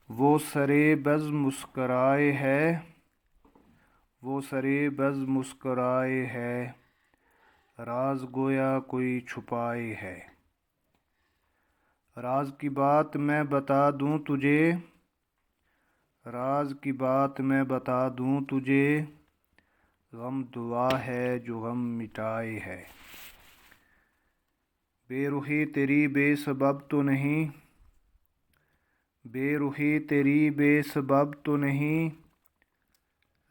وہ سرے بز مسکرائے ہے، وہ سرے بز مسکرائے ہے، راز گویا کوئی چھپائے ہے۔ راز کی بات میں بتا دوں تجھے، راز کی بات میں بتا دوں تجھے، غم دعا ہے جو غم مٹائے ہے۔ بے رخی تیری بے سبب تو نہیں، بے رخی تیری بے سبب تو نہیں،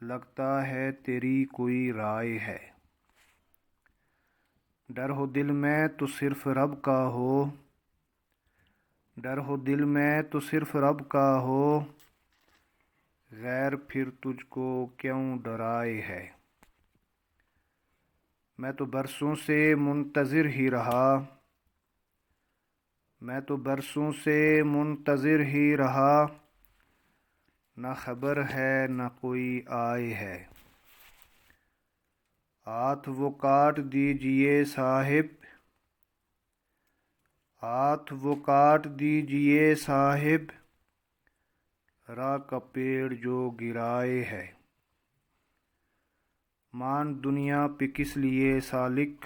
لگتا ہے تیری کوئی رائے ہے۔ ڈر ہو دل میں تو صرف رب کا ہو، ڈر ہو دل میں تو صرف رب کا ہو، غیر پھر تجھ کو کیوں ڈرائے ہے۔ میں تو برسوں سے منتظر ہی رہا، میں تو برسوں سے منتظر ہی رہا، نہ خبر ہے نہ کوئی آئے ہے۔ ہاتھ وہ کاٹ دیجئے صاحب، ہاتھ وہ کاٹ دیجئے صاحب، راہ کا پیڑ جو گرائے ہے۔ مان دنیا پہ کس لیے سالک،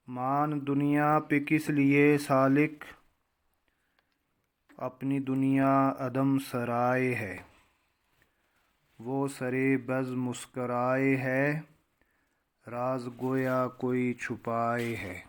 مان دنیا پہ کس لیے سالک، اپنی دنیا عدم سرائے ہے۔ وہ سرے بز مسکرائے ہے، راز گویا کوئی چھپائے ہے۔